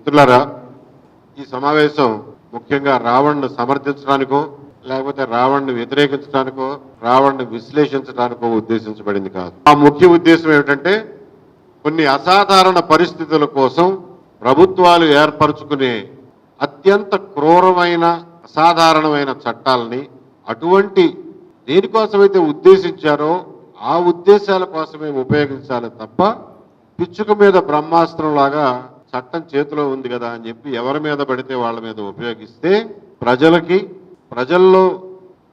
మిత్రులారా, ఈ సమావేశం ముఖ్యంగా రావణ్ను సమర్థించడానికో లేకపోతే రావణ్ను వ్యతిరేకించడానికో రావణ్ను విశ్లేషించడానికో ఉద్దేశించబడింది కాదు. ఆ ముఖ్య ఉద్దేశం ఏమిటంటే కొన్ని అసాధారణ పరిస్థితుల కోసం ప్రభుత్వాలు ఏర్పరచుకునే అత్యంత క్రూరమైన అసాధారణమైన చట్టాలని అటువంటి దేనికోసమైతే ఉద్దేశించారో ఆ ఉద్దేశాల కోసమే ఉపయోగించాలి తప్ప పిచ్చుక మీద బ్రహ్మాస్త్రం లాగా చట్టం చేతిలో ఉంది కదా అని చెప్పి ఎవరి మీద పడితే వాళ్ళ మీద ఉపయోగిస్తే ప్రజల్లో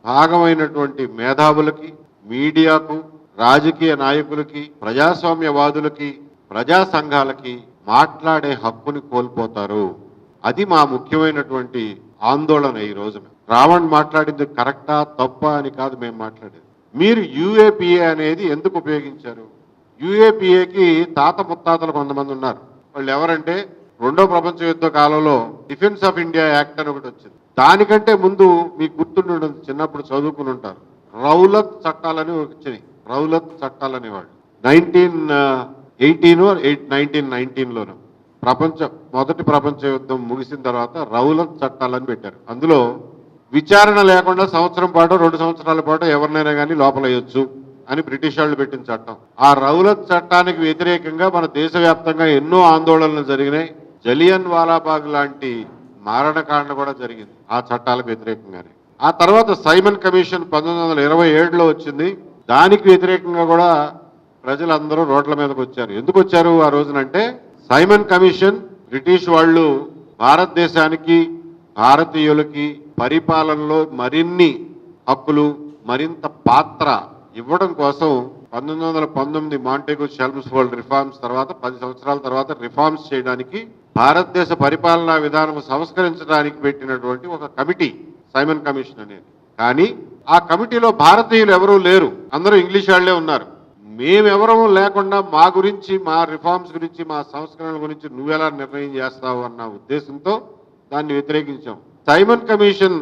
భాగమైనటువంటి మేధావులకి, మీడియాకు, రాజకీయ నాయకులకి, ప్రజాస్వామ్యవాదులకి, ప్రజా సంఘాలకి మాట్లాడే హక్కుని కోల్పోతారు. అది మా ముఖ్యమైనటువంటి ఆందోళన ఈ రోజున. రావణ్ మాట్లాడింది కరెక్టా తప్పా అని కాదు మేము మాట్లాడేది. మీరు యూఏపీఏ అనేది ఎందుకు ఉపయోగించారు? యూఏపీఏకి తాత ముత్తాతలు కొంతమంది ఉన్నారు. వాళ్ళు ఎవరంటే రెండో ప్రపంచ యుద్ధ కాలంలో డిఫెన్స్ ఆఫ్ ఇండియా యాక్ట్ అని ఒకటి వచ్చింది. దానికంటే ముందు మీకు గుర్తుండి చిన్నప్పుడు చదువుకుని ఉంటారు, రౌలత్ చట్టాలని వచ్చినాయి. రౌలత్ చట్టాలు అనేవాళ్ళు 1919లోను మొదటి ప్రపంచ యుద్ధం ముగిసిన తర్వాత రౌలత్ చట్టాలని పెట్టారు. అందులో విచారణ లేకుండా సంవత్సరం పాటు 2 సంవత్సరాల పాటు ఎవరినైనా కానీ లోపలేయొచ్చు అని బ్రిటిష్ వాళ్ళు పెట్టిన చట్టం. ఆ రౌలత్ చట్టానికి వ్యతిరేకంగా మన దేశవ్యాప్తంగా ఎన్నో ఆందోళనలు జరిగినాయి. జలియన్ వాలాబాగ్ లాంటి మారణకాండ కూడా జరిగింది ఆ చట్టాలకు వ్యతిరేకంగానే. ఆ తర్వాత సైమన్ కమిషన్ 1927లో వచ్చింది. దానికి వ్యతిరేకంగా కూడా ప్రజలందరూ రోడ్ల మీదకి వచ్చారు. ఎందుకు వచ్చారు ఆ రోజునంటే సైమన్ కమిషన్ బ్రిటిష్ వాళ్ళు భారతదేశానికి, భారతీయులకి పరిపాలనలో మరిన్ని హక్కులు, మరింత పాత్ర ఇవ్వడం కోసం 1919 మాంటేగు షెల్మ్స్ఫోర్డ్ రిఫార్మ్స్ తర్వాత 10 సంవత్సరాల తర్వాత రిఫార్మ్స్ చేయడానికి భారతదేశ పరిపాలనా విధానం సంస్కరించడానికి పెట్టినటువంటి ఒక కమిటీ సైమన్ కమిషన్ అనేది. కానీ ఆ కమిటీలో భారతీయులు ఎవరూ లేరు, అందరూ ఇంగ్లీష్ వాళ్లే ఉన్నారు. మేమెవరూ లేకుండా మా గురించి, మా రిఫార్మ్స్ గురించి, మా సంస్కరణల గురించి నువ్వెలా నిర్ణయం చేస్తావు అన్న ఉద్దేశంతో దాన్ని వ్యతిరేకించాం. సైమన్ కమిషన్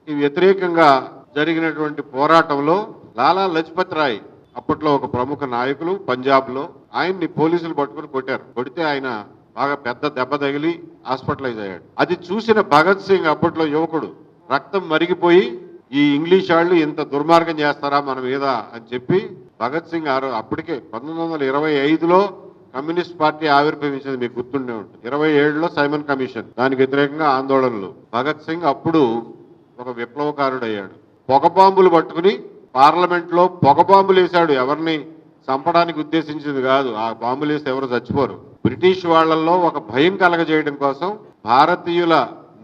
కి వ్యతిరేకంగా జరిగినటువంటి పోరాటంలో లాలా లజపత్ రాయ్ అప్పట్లో ఒక ప్రముఖ నాయకులు పంజాబ్లో, ఆయన్ని పోలీసులు పట్టుకుని కొట్టారు. కొడితే ఆయన బాగా పెద్ద దెబ్బ తగిలి హాస్పిటలైజ్ అయ్యాడు. అది చూసిన భగత్ సింగ్, అప్పట్లో యువకుడు, రక్తం మరిగిపోయి ఈ ఇంగ్లీష్ వాళ్ళు ఇంత దుర్మార్గం చేస్తారా మన మీద అని చెప్పి భగత్ సింగ్ అప్పటికే 1925లో కమ్యూనిస్ట్ పార్టీ ఆవిర్భవించింది, మీకు గుర్తుండే ఉంటుంది. 27లో సైమన్ కమిషన్, దానికి వ్యతిరేకంగా ఆందోళనలు. భగత్ సింగ్ అప్పుడు ఒక విప్లవకారుడు అయ్యాడు. పొగ బాంబులు పట్టుకుని పార్లమెంట్లో పొగ బాంబులు వేశాడు. ఎవరిని చంపడానికి ఉద్దేశించింది కాదు, ఆ బాంబులు వేస్తే ఎవరు చచ్చిపోరు. బ్రిటిష్ వాళ్లలో ఒక భయం కలగజేయడం కోసం, భారతీయుల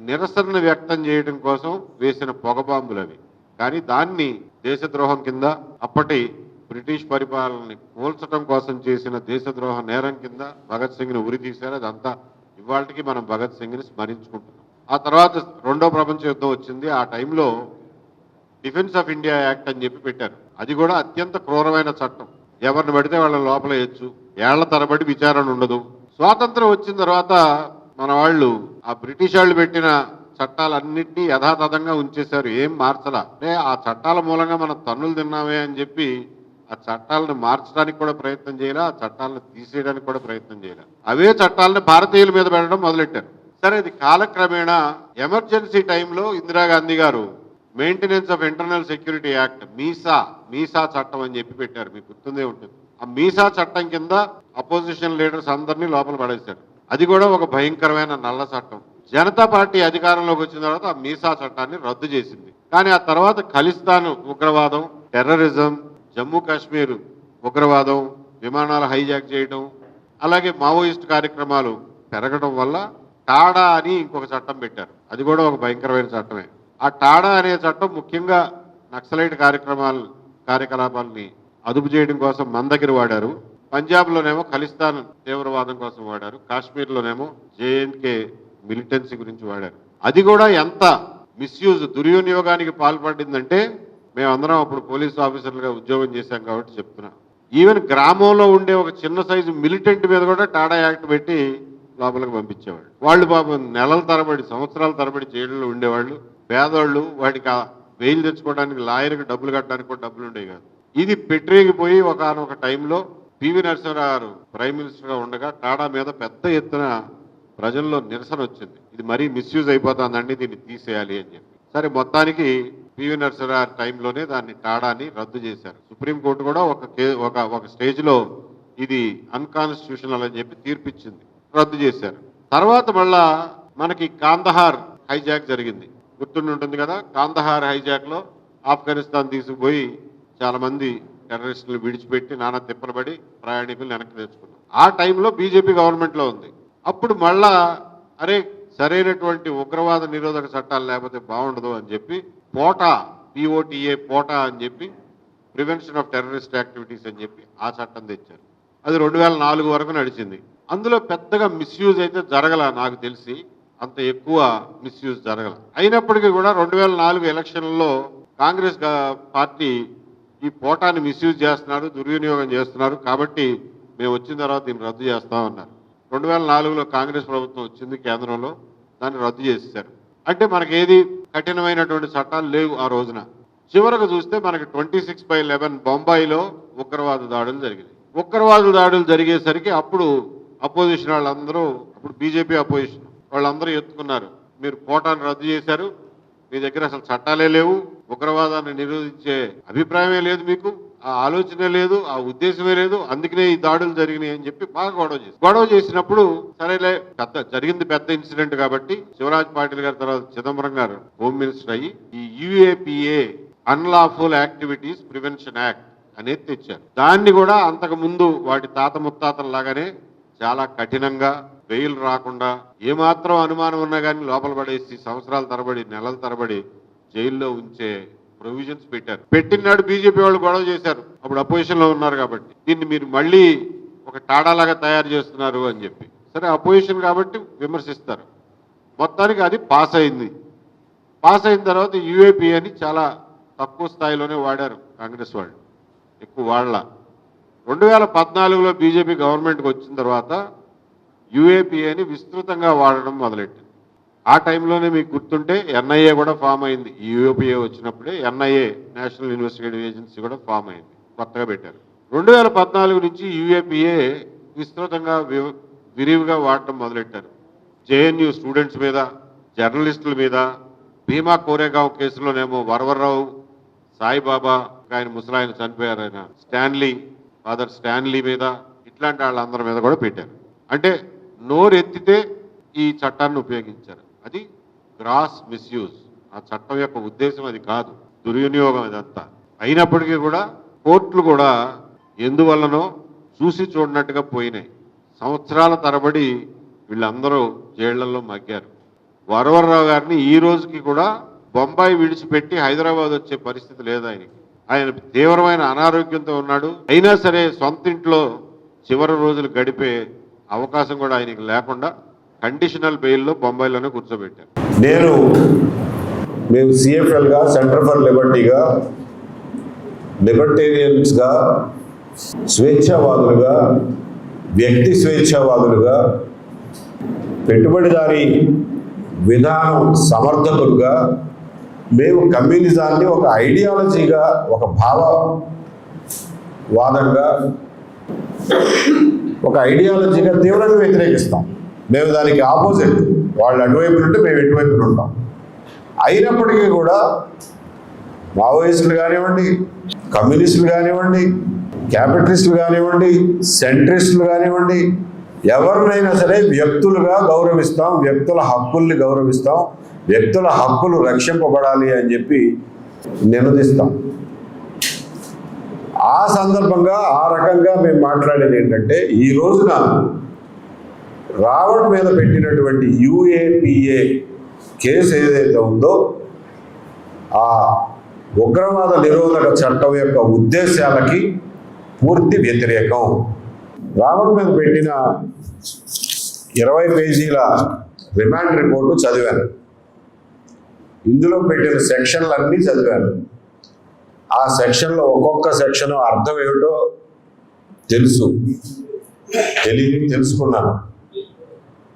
నిరసనను వ్యక్తం చేయడం కోసం వేసిన పొగ బాంబులు అవి. కానీ దాన్ని దేశద్రోహం కింద, అప్పటి బ్రిటిష్ పరిపాలనని కూల్చడం కోసం చేసిన దేశద్రోహ నేరం కింద భగత్ సింగ్ని ఉరి తీశారు. అదంతా ఇవాళకి మనం భగత్ సింగ్ని స్మరించుకుంటున్నాం. ఆ తర్వాత రెండో ప్రపంచ యుద్ధం వచ్చింది. ఆ టైంలో డిఫెన్స్ ఆఫ్ ఇండియా యాక్ట్ అని చెప్పి పెట్టారు. అది కూడా అత్యంత క్రూరమైన చట్టం. ఎవరిని పడితే వాళ్ళని లోపల వేయచ్చు, ఏళ్ల తరబడి విచారణ ఉండదు. స్వాతంత్రం వచ్చిన తర్వాత మన వాళ్ళు ఆ బ్రిటిష్ వాళ్ళు పెట్టిన చట్టాలన్నింటినీ యథాతథంగా ఉంచేశారు, ఏం మార్చలా. అంటే ఆ చట్టాల మూలంగా మనం తన్నులు తిన్నామే అని చెప్పి ఆ చట్టాలను మార్చడానికి కూడా ప్రయత్నం చేయాలి, ఆ చట్టాలను తీసేయడానికి కూడా ప్రయత్నం చేయాలి. అవే చట్టాలను భారతీయుల మీద పెట్టడం మొదలెట్టారు. సరే, ఇది కాలక్రమేణా ఎమర్జెన్సీ టైంలో ఇందిరాగాంధీ గారు maintenance of internal security act, MISA చట్టం అని చెప్పి పెట్టారు, మీకు గుర్తుందే ఉంటుంది. ఆ మీసా చట్టం కింద అపోజిషన్ లీడర్స్ అందరినీ లోపల పడేశారు. అది కూడా ఒక భయంకరమైన నల్ల చట్టం. జనతా పార్టీ అధికారంలోకి వచ్చిన తర్వాత ఆ మీసా చట్టాన్ని రద్దు చేసింది. కానీ ఆ తర్వాత ఖలిస్తాన్ ఉగ్రవాదం, టెర్రరిజం, జమ్మూ కాశ్మీర్ ఉగ్రవాదం, విమానాలు హైజాక్ చేయడం, అలాగే మావోయిస్ట్ కార్యక్రమాలు పెరగడం వల్ల టాడా అని ఇంకొక చట్టం పెట్టారు. అది కూడా ఒక భయంకరమైన చట్టమే. ఆ టాడా అనే చట్టం ముఖ్యంగా నక్సలైట్ కార్యకలాపాలని అదుపు చేయడం కోసం మన దగ్గర వాడారు. పంజాబ్లోనేమో ఖలిస్తాన్ తీవ్రవాదం కోసం వాడారు. కాశ్మీర్లోనేమో జేఎన్కే మిలిటెన్సీ గురించి వాడారు. అది కూడా ఎంత మిస్యూజ్, దుర్వినియోగానికి పాల్పడిందంటే మేమందరం అప్పుడు పోలీసు ఆఫీసర్లుగా ఉద్యోగం చేశాం కాబట్టి చెప్తున్నాం. ఈవెన్ గ్రామంలో ఉండే ఒక చిన్న సైజు మిలిటెంట్ మీద కూడా టాడా యాక్ట్ పెట్టి లోపలికి పంపించేవాళ్ళు. వాళ్ళు పాపం నెలల తరబడి, సంవత్సరాల తరబడి జైళ్ళలో ఉండేవాళ్ళు. పేదవాళ్ళు, వాటికి బెయిల్ తెచ్చుకోవడానికి లాయర్కి డబ్బులు కట్టడానికి కూడా డబ్బులు ఉండేవి కాదు. ఇది పెట్టరేగిపోయి ఒకనొక టైంలో పివి నరసింహారావు గారు ప్రైమ్ మినిస్టర్గా ఉండగా టాడా మీద పెద్ద ఎత్తున ప్రజల్లో నిరసన వచ్చింది. ఇది మరీ మిస్యూజ్ అయిపోతుందండి, దీన్ని తీసేయాలి అని చెప్పి. సరే, మొత్తానికి పివి నరసింహారావు టైంలోనే దాన్ని టాడాని రద్దు చేశారు. సుప్రీంకోర్టు కూడా ఒక స్టేజ్లో ఇది అన్కాన్స్టిట్యూషనల్ అని చెప్పి తీర్పిచ్చింది, రద్దు చేశారు. తర్వాత మళ్ళా మనకి కాందహార్ హైజాక్ జరిగింది, గుర్తుండి ఉంటుంది కదా. కాందహార్ హైజాక్ లో ఆఫ్ఘనిస్తాన్ తీసుకుపోయి చాలా మంది టెర్రరిస్టులు విడిచిపెట్టి నానా తిప్పలబడి ప్రయాణికులు వెనక్కి తెచ్చుకున్నాం. ఆ టైంలో బీజేపీ గవర్నమెంట్లో ఉంది. అప్పుడు మళ్ళా అరే సరైనటువంటి ఉగ్రవాద నిరోధక చట్టాలు లేకపోతే బాగుండదు అని చెప్పి పోటా అని చెప్పి ప్రివెన్షన్ ఆఫ్ టెర్రరిస్ట్ యాక్టివిటీస్ అని చెప్పి ఆ చట్టం తెచ్చారు. అది 2004 వరకు నడిచింది. అందులో పెద్దగా మిస్యూజ్ అయితే జరగల, నాకు తెలిసి అంత ఎక్కువ మిస్యూజ్ జరగల. అయినప్పటికీ కూడా 2004 ఎలక్షన్లలో కాంగ్రెస్ పార్టీ ఈ పోటాన్ని మిస్యూజ్ చేస్తున్నారు, దుర్వినియోగం చేస్తున్నారు, కాబట్టి మేము వచ్చిన తర్వాత దీన్ని రద్దు చేస్తామన్నారు. 2004లో కాంగ్రెస్ ప్రభుత్వం వచ్చింది కేంద్రంలో, దాన్ని రద్దు చేసేశారు. అంటే మనకేది కఠినమైనటువంటి చట్టాలు లేవు ఆ రోజున. చివరకు చూస్తే మనకి 26/11 బొంబాయిలో ఉగ్రవాద దాడులు జరిగింది. ఉగ్రవాద దాడులు జరిగేసరికి అప్పుడు అపోజిషన్ వాళ్ళందరూ, అప్పుడు బీజేపీ అపోజిషన్ వాళ్ళందరూ ఎత్తుకున్నారు, మీరు పోటాన్ని రద్దు చేశారు, మీ దగ్గర అసలు చట్టాలే లేవు, ఉగ్రవాదాన్ని నిరోధించే అభిప్రాయమే లేదు, మీకు ఆ ఆలోచనే లేదు, ఆ ఉద్దేశమే లేదు, అందుకనే ఈ దాడులు జరిగినాయి అని చెప్పి బాగా గొడవ చేసినప్పుడు సరేలే, పెద్ద ఇన్సిడెంట్ కాబట్టి శివరాజ్ పాటిల్ గారి తర్వాత చిదంబరం గారు హోమ్ మినిస్టర్ అయ్యి ఈ UAPA unlawful activities prevention act అనేది తెచ్చారు. దాన్ని కూడా అంతకు ముందు వాటి తాత ముత్తాతల లాగానే చాలా కఠినంగా, బెయిల్ రాకుండా, ఏమాత్రం అనుమానం ఉన్నా కానీ లోపల పడేసి సంవత్సరాల తరబడి నెలల తరబడి జైల్లో ఉంచే ప్రొవిజన్స్ పెట్టారు. పెట్టినాడు బీజేపీ వాళ్ళు గొడవ చేశారు, అప్పుడు అపోజిషన్ లో ఉన్నారు కాబట్టి, దీన్ని మీరు మళ్ళీ ఒక టాడాలాగా తయారు చేస్తున్నారు అని చెప్పి. సరే, అపోజిషన్ కాబట్టి విమర్శిస్తారు. మొత్తానికి అది పాస్ అయింది. పాస్ అయిన తర్వాత యూఏపీ అని చాలా తక్కువ స్థాయిలోనే వాడారు కాంగ్రెస్ వాళ్ళు, ఎక్కువ వాడలా. 2014లో బీజేపీ గవర్నమెంట్కి వచ్చిన తర్వాత యూఏపీఏని విస్తృతంగా వాడడం మొదలెట్టింది. ఆ టైంలోనే మీకు గుర్తుంటే ఎన్ఐఏ కూడా ఫామ్ అయింది. ఈ యూఏపీఏ వచ్చినప్పుడే ఎన్ఐఏ, నేషనల్ ఇన్వెస్టిగేటివ్ ఏజెన్సీ కూడా ఫామ్ అయింది, కొత్తగా పెట్టారు. 2014 నుంచి యూఏపీఏ విస్తృతంగా విరివిగా వాడటం మొదలెట్టారు. జేఎన్యూ స్టూడెంట్స్ మీద, జర్నలిస్టుల మీద, భీమా కోరేగావ్ కేసులోనేమో వరవర్రావు, సాయిబాబా, ఆయన ముసలాయన చనిపోయారు, ఆయన ఫాదర్ స్టాన్లీ మీద, ఇట్లాంటి వాళ్ళందరి మీద కూడా పెట్టారు. అంటే నోరెత్తితే ఈ చట్టాన్ని ఉపయోగించారు. అది గ్రాస్ మిస్యూజ్. ఆ చట్టం యొక్క ఉద్దేశం అది కాదు, దుర్వినియోగం ఇదంతా. అయినప్పటికీ కూడా కోర్టులు కూడా ఎందువల్లనో చూసి చూడనట్టుగా పోయినాయి. సంవత్సరాల తరబడి వీళ్ళందరూ జైళ్లలో మగ్గారు. వరవర్రావు గారిని ఈ రోజుకి కూడా బొంబాయి విడిచిపెట్టి హైదరాబాద్ వచ్చే పరిస్థితి లేదు ఆయనకి. ఆయన తీవ్రమైన అనారోగ్యంతో ఉన్నాడు. అయినా సరే సొంత ఇంట్లో చివరి రోజులు గడిపే అవకాశం కూడా ఆయనకి లేకుండా కండిషనల్ బెయిల్లో బొంబాయిలోనే కూర్చోబెట్టారు. మేము సిఎఫ్ఎల్గా, సెంటర్ ఫర్ లిబర్టీగా, లిబర్టేరియన్స్గా, స్వేచ్ఛావాదులుగా, వ్యక్తి స్వేచ్ఛావాదులుగా, పెట్టుబడిదారీ విధానం సమర్థకులుగా, మేము కమ్యూనిజాన్ని ఒక ఐడియాలజీగా, ఒక భావవాదంగా, ఒక ఐడియాలజీగా తీవ్రంగా వ్యతిరేకిస్తాం. మేము దానికి ఆపోజిట్, వాళ్ళు అటువైపు నుండి మేము ఇటువైపున ఉంటాం. అయినప్పటికీ కూడా మావోయిస్టులు కానివ్వండి, కమ్యూనిస్టులు కానివ్వండి, క్యాపిటలిస్టులు కానివ్వండి, సెంట్రిస్టులు కానివ్వండి, ఎవరినైనా సరే వ్యక్తులుగా గౌరవిస్తాం, వ్యక్తుల హక్కుల్ని గౌరవిస్తాం, వ్యక్తుల హక్కులు రక్షింపబడాలి అని చెప్పి నినదిస్తాం. ఆ సందర్భంగా ఆ రకంగా మేము మాట్లాడేది ఏంటంటే, ఈ రోజున రావణ్ మీద పెట్టినటువంటి యుఏపిఏ కేసు ఏదైతే ఉందో ఆ ఉగ్రవాద నిరోధక చట్టం యొక్క ఉద్దేశాలకి పూర్తి వ్యతిరేకం. రావణ్ మీద పెట్టిన 20 పేజీల రిమాండ్ రిపోర్టు చదివాను. ఇందులో పెట్టిన సెక్షన్లన్నీ చదివాను. ఆ సెక్షన్లో ఒక్కొక్క సెక్షన్ అర్థం ఏమిటో తెలుసుకున్నాను.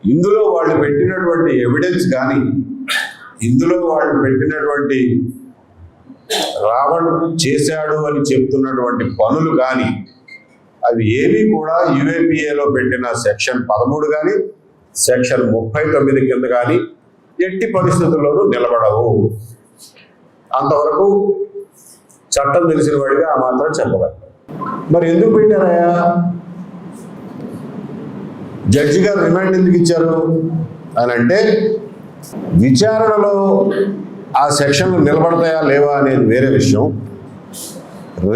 ఇందులో వాళ్ళు పెట్టినటువంటి ఎవిడెన్స్ కానీ, ఇందులో వాళ్ళు పెట్టినటువంటి రావణ్ చేశాడు అని చెప్తున్నటువంటి పనులు కానీ, అవి ఏవి కూడా యుఏపిఏలో పెట్టిన సెక్షన్ 13 కానీ, సెక్షన్ 39 కింద కానీ ఎట్టి పరిస్థితుల్లోనూ నిలబడవు. అంతవరకు చట్టం తెలిసిన వాడిగా ఆ మాత్రం చెప్పగలరు. మరి ఎందుకు పెట్టారయ్యా? జడ్జి గారు రిమాండ్ ఎందుకు ఇచ్చారు అని అంటే, విచారణలో ఆ సెక్షన్లు నిలబడతాయా లేవా అనేది వేరే విషయం.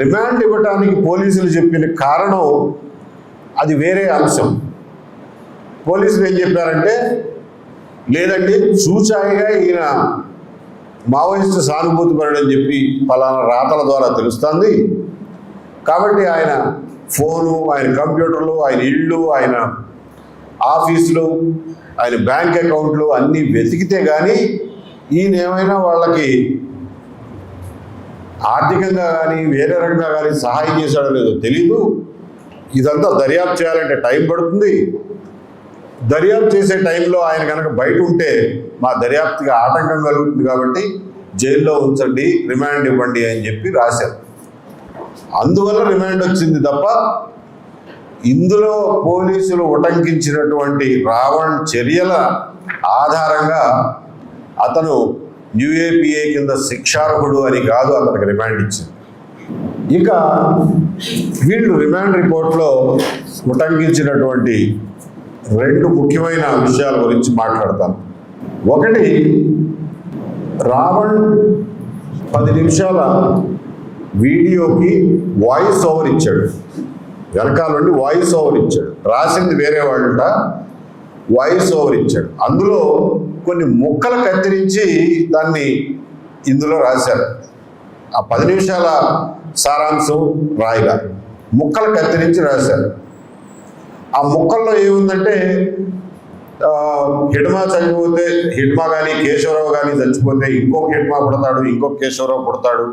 రిమాండ్ ఇవ్వడానికి పోలీసులు చెప్పిన కారణం అది వేరే అంశం. పోలీసులు ఏం చెప్పారంటే, లేదండి చూచాయిగా ఈయన మావోయిస్టు సానుభూతి పడని చెప్పి ఫలానా రాతల ద్వారా తెలుస్తుంది, కాబట్టి ఆయన ఫోను, ఆయన కంప్యూటర్లు, ఆయన ఇళ్ళు, ఆయన ఆఫీసులు, ఆయన బ్యాంక్ అకౌంట్లు అన్నీ వెతికితే కానీ ఈయన ఏమైనా వాళ్ళకి ఆర్థికంగా కానీ వేరే రకంగా కానీ సహాయం చేశాడో లేదో తెలీదు. ఇదంతా దర్యాప్తు చేయాలంటే టైం పడుతుంది. దర్యాప్తు చేసే టైంలో ఆయన కనుక బయట ఉంటే మా దర్యాప్తుకి ఆటంకం కలుగుతుంది, కాబట్టి జైల్లో ఉంచండి, రిమాండ్ ఇవ్వండి అని చెప్పి రాశారు. అందువల్ల రిమాండ్ వచ్చింది తప్ప ఇందులో పోలీసులు ఉటంకించినటువంటి రావణ్ చర్యల ఆధారంగా అతను యుఏపిఏ కింద శిక్షార్హుడు అని కాదు అతనికి రిమాండ్ ఇచ్చింది. ఇక వీళ్ళు రిమాండ్ రిపోర్ట్లో ఉటంకించినటువంటి 2 ముఖ్యమైన విషయాల గురించి మాట్లాడతాను. ఒకటి, రావణ్ 10 నిమిషాల వీడియోకి వాయిస్ ఓవర్ ఇచ్చాడు. వెనకాల నుండి వాయిస్ ఓవర్ ఇచ్చాడు. రాసింది వేరే వాళ్ళట, వాయిస్ ఓవర్ ఇచ్చాడు. అందులో కొన్ని ముక్కలు కత్తిరించి దాన్ని ఇందులో రాశారు. ఆ 10 నిమిషాల సారాంశం రాయిగా ముక్కలు కత్తిరించి రాశారు. ఆ ముక్కల్లో ఏముందంటే, హిడ్మా చనిపోతే, హిడ్మా కానీ కేశవరావు కానీ చచ్చిపోతే ఇంకొక హిడ్మా పుడతాడు, ఇంకొక కేశవరావు పుడతాడు,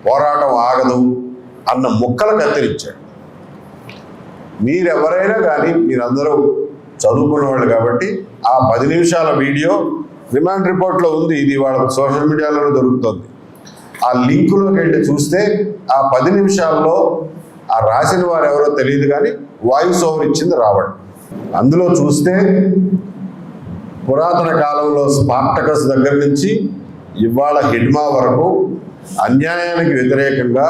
పోరాటం ఆగదు అన్న ముక్కలు కత్తిరించాడు. మీరెవరైనా కానీ, మీరందరూ చదువుకున్న వాళ్ళు కాబట్టి ఆ 10 నిమిషాల వీడియో రిమాండ్ రిపోర్ట్లో ఉంది. ఇది వాళ్ళ సోషల్ మీడియాలో దొరుకుతుంది. ఆ లింకులోకి వెళ్ళి చూస్తే ఆ 10 నిమిషాల్లో ఆ రాసిన వారు ఎవరో తెలియదు కానీ వాయిస్ ఓవర్ ఇచ్చింది రావణ్. అందులో చూస్తే పురాతన కాలంలో స్పార్టకస్ దగ్గర నుంచి ఇవాళ హిడ్మా వరకు అన్యాయానికి వ్యతిరేకంగా,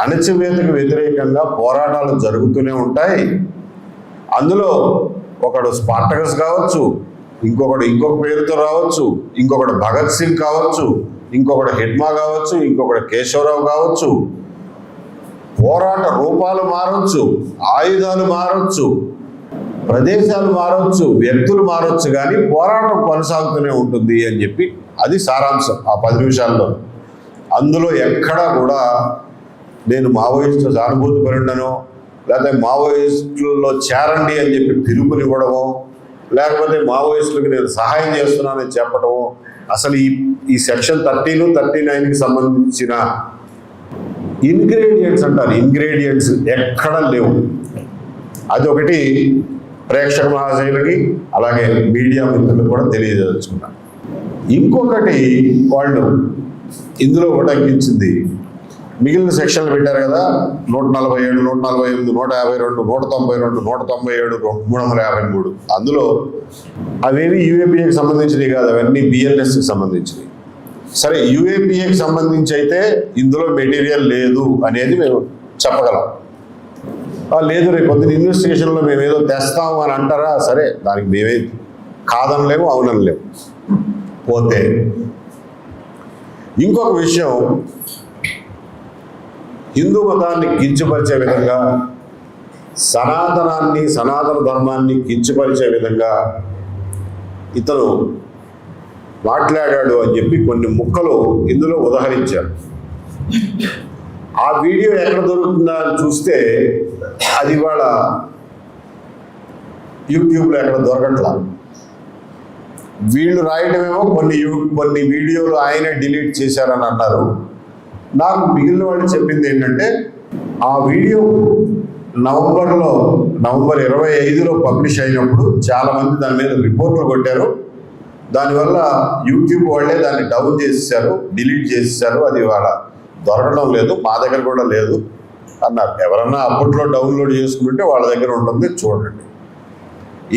అణచివేతకు వ్యతిరేకంగా పోరాటాలు జరుగుతూనే ఉంటాయి. అందులో ఒకడు స్పార్టకస్ కావచ్చు, ఇంకొకడు ఇంకొక పేరుతో రావచ్చు, ఇంకొకడు భగత్ సింగ్ కావచ్చు, ఇంకొకడు హిడ్మా కావచ్చు, ఇంకొకడు కేశవరావు కావచ్చు. పోరాట రూపాలు మారవచ్చు, ఆయుధాలు మారవచ్చు, ప్రదేశాలు మారవచ్చు, వ్యక్తులు మారవచ్చు, కానీ పోరాటం కొనసాగుతూనే ఉంటుంది అని చెప్పి అది సారాంశం ఆ 10 నిమిషాల్లో. అందులో ఎక్కడా కూడా నేను మావోయిస్టు సానుభూతి పరుడనో, లేకపోతే మావోయిస్టుల్లో చేరండి అని చెప్పి పిలుపునివ్వడమో, లేకపోతే మావోయిస్టులకు నేను సహాయం చేస్తున్నానని చెప్పడమో, అసలు ఈ సెక్షన్ 13, 39కి సంబంధించిన ఇంగ్రీడియంట్స్ అంటారు, ఇంగ్రీడియంట్స్ ఎక్కడ లేవు. అది ఒకటి ప్రేక్షక మహాశయులకి అలాగే మీడియా మిత్రులకు కూడా తెలియజేసుకున్నాను. ఇంకొకటి, వాళ్ళు ఇందులో ఉటంకించింది మిగిలిన సెక్షన్లు పెట్టారు కదా, 147, 148, 152, 192, 197, 353. అందులో అవేవి యూఏపీఏకి సంబంధించినవి కాదు, అవన్నీ బిఎల్ఎస్కి సంబంధించినవి. సరే, యూఏపీఏకి సంబంధించి అయితే ఇందులో మెటీరియల్ లేదు అనేది మేము చెప్పగలం. లేదు, రేపు పొద్దున ఇన్వెస్టిగేషన్లో మేము ఏదో తెస్తాము అని అంటారా? సరే, దానికి మేమే కాదనలేము, అవునలేము. పోతే ఇంకొక విషయం, హిందూ మతాన్ని కించపరిచే విధంగా, సనాతన ధర్మాన్ని కించపరిచే విధంగా ఇతను మాట్లాడాడు అని చెప్పి కొన్ని ముక్కలు ఇందులో ఉదహరించారు. ఆ వీడియో ఎక్కడ దొరుకుతుందా అని చూస్తే అది ఇవాళ యూట్యూబ్లో ఎక్కడ దొరకట్లా. వీళ్ళు రాయడమేమో కొన్ని వీడియోలు ఆయనే డిలీట్ చేశారని అన్నారు. నాకు మిగిలిన వాళ్ళు చెప్పింది ఏంటంటే, ఆ వీడియో నవంబర్ 25లో పబ్లిష్ అయినప్పుడు చాలామంది దాని మీద రిపోర్ట్లు కొట్టారు. దానివల్ల యూట్యూబ్ వాళ్ళే దాన్ని డౌన్ చేసేసారు, డిలీట్ చేసేసారు, అది వాళ్ళ దొరకడం లేదు, మా దగ్గర కూడా లేదు అన్నారు. ఎవరన్నా అప్పట్లో డౌన్లోడ్ చేసుకుంటే వాళ్ళ దగ్గర ఉంటుంది, చూడండి.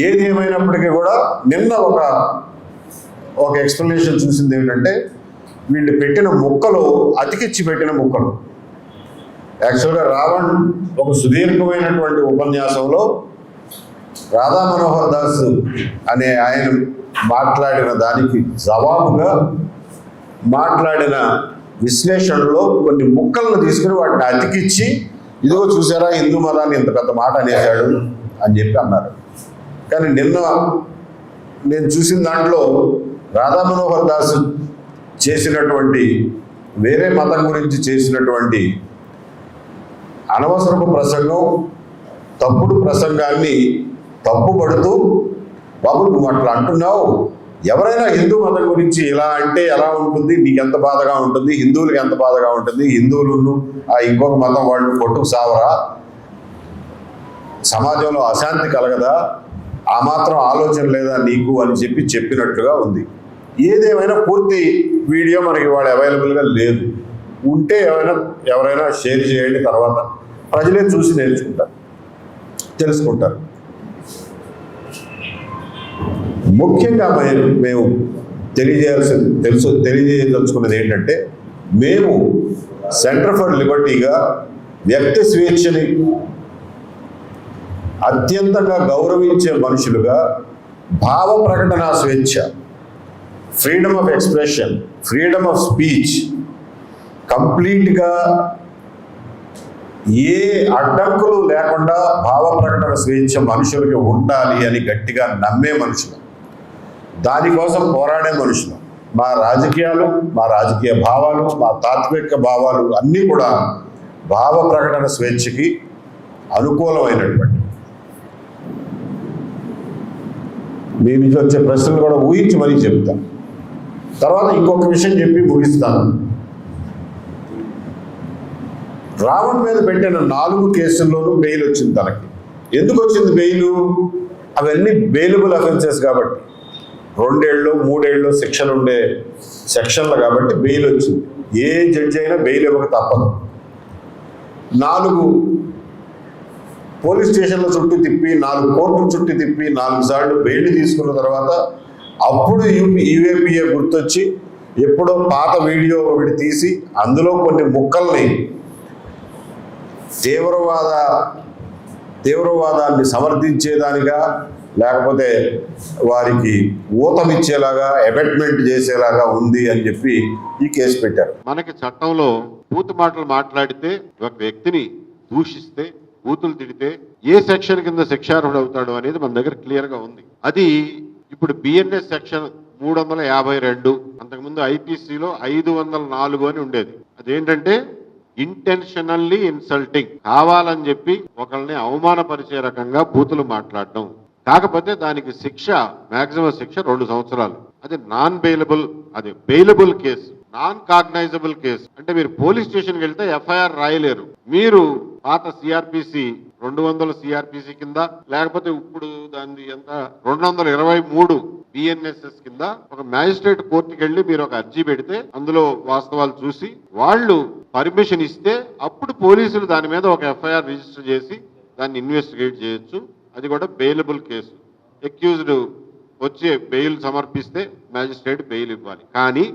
ఏది ఏమైనప్పటికీ కూడా నిన్న ఒక ఎక్స్ప్లెనేషన్ చూసింది ఏంటంటే వీళ్ళు పెట్టిన ముక్కలు అతికిచ్చి పెట్టిన ముక్కలు. యాక్చువల్గా రావణ్ ఒక సుదీర్ఘమైనటువంటి ఉపన్యాసంలో రాధా మనోహర్ దాస్ అనే ఆయన మాట్లాడిన దానికి జవాబుగా మాట్లాడిన విశ్లేషణలో కొన్ని ముక్కలను తీసుకుని వాటిని అతికిచ్చి ఇదిగో చూసారా హిందూ మతాన్ని ఇంత పెద్ద మాట అనేసాడు అని చెప్పి అన్నారు. కానీ నిన్న నేను చూసిన దాంట్లో రాధా మనోహర్ దాస్ చేసినటువంటి వేరే మతం గురించి చేసినటువంటి అనవసరపు ప్రసంగం, తప్పుడు ప్రసంగాన్ని తప్పుపడుతూ, బాబు నువ్వు అట్లా అంటున్నావు, ఎవరైనా హిందూ మతం గురించి ఇలా అంటే ఎలా ఉంటుంది, నీకు ఎంత బాధగా ఉంటుంది, హిందువులకు ఎంత బాధగా ఉంటుంది, హిందువులను ఆ ఇంకొక మతం వాళ్ళు కొట్టుకు సావరా, సమాజంలో అశాంతి కలగదా, ఆ మాత్రం ఆలోచన లేదా నీకు అని చెప్పినట్లుగా ఉంది. ఏదేమైనా పూర్తి వీడియో మనకి వాళ్ళు అవైలబుల్గా లేదు. ఉంటే ఎవరైనా షేర్ చేయండి, తర్వాత ప్రజలే చూసి నేర్చుకుంటారు, తెలుసుకుంటారు. ముఖ్యంగా మేము తెలియజేయదలుచుకున్నది ఏంటంటే, మేము సెంటర్ ఫర్ లిబర్టీగా వ్యక్తి స్వేచ్ఛని అత్యంతంగా గౌరవించే మనుషులుగా భావ ప్రకటన స్వేచ్ఛ, freedom of expression, freedom of speech కంప్లీట్గా ఏ అడ్డంకులు లేకుండా భావ ప్రకటన స్వేచ్ఛ మనుషులకి ఉండాలి అని గట్టిగా నమ్మే మనుషులు, దానికోసం పోరాడే మనుషులు. మా రాజకీయాలు, మా రాజకీయ భావాలు, మా తాత్విక భావాలు అన్నీ కూడా భావ ప్రకటన స్వేచ్ఛకి అనుకూలమైనటువంటి. మీ నుంచి వచ్చే ప్రశ్నలు కూడా ఊహించి మరీ చెప్తాను. తర్వాత ఇంకొక విషయం చెప్పి ముగిస్తాను. రావణ్ మీద పెట్టిన 4 కేసుల్లోనూ బెయిల్ వచ్చింది తనకి. ఎందుకు వచ్చింది బెయిలు? అవన్నీ బెయిలబుల్ అఫెన్సెస్ కాబట్టి, 2 ఏళ్ళు 3 ఏళ్ళు శిక్షలు ఉండే సెక్షన్లు కాబట్టి బెయిల్ వచ్చింది. ఏ జడ్జి అయినా బెయిల్ ఇవ్వక తప్పదు. 4 పోలీస్ స్టేషన్ల చుట్టూ తిప్పి, 4 కోర్టుల చుట్టూ తిప్పి, 4 సార్లు బెయిల్ తీసుకున్న తర్వాత అప్పుడు యూఏపీఏ గుర్తొచ్చి ఎప్పుడో పాత వీడియో ఒకటి తీసి అందులో కొన్ని ముక్కల్ని తీవ్రవాదాన్ని సమర్థించేదానిగా, లేకపోతే వారికి ఊతమిచ్చేలాగా, అబెట్మెంట్ చేసేలాగా ఉంది అని చెప్పి ఈ కేసు పెట్టారు. మనకి చట్టంలో బూతు మాటలు మాట్లాడితే, ఒక వ్యక్తిని దూషిస్తే, బూతులు తిడితే ఏ సెక్షన్ కింద శిక్షార్హుడు అవుతాడు అనేది మన దగ్గర క్లియర్గా ఉంది. అది ఇప్పుడు బిఎన్ఎస్ సెక్షన్ 352, అంతకుముందు ఐపీసీలో 504 అని ఉండేది. అదేంటంటే ఇంటెన్షనల్లీ ఇన్సల్టింగ్, కావాలని చెప్పి ఒకళ్ళని అవమానపరిచే రకంగా బూతులు మాట్లాడడం. కాకపోతే దానికి శిక్ష, మాక్సిమం శిక్ష 2 సంవత్సరాలు. అది నాన్ బెయిలబుల్, అది bailable case, non cognisable case. అంటే మీరు పోలీస్ స్టేషన్కి వెళ్తే ఎఫ్ఐఆర్ రాయలేరు. మీరు పాత సిఆర్పిసి 200 సిఆర్పిసి కింద, లేకపోతే ఇప్పుడు దాన్ని ఎంత 223 బిఎన్ఎస్ఎస్ కింద ఒక మ్యాజిస్ట్రేట్ కోర్టుకి వెళ్ళి మీరు ఒక అర్జీ పెడితే, అందులో వాస్తవాలు చూసి వాళ్ళు పర్మిషన్ ఇస్తే అప్పుడు పోలీసులు దాని మీద ఒక ఎఫ్ఐఆర్ రిజిస్టర్ చేసి దాన్ని ఇన్వెస్టిగేట్ చేయొచ్చు. అది కూడా బెయిలబుల్ కేసు. అక్యూజ్డ్ వచ్చి బెయిల్ సమర్పిస్తే మ్యాజిస్ట్రేట్ బెయిల్ ఇవ్వాలి. కానీ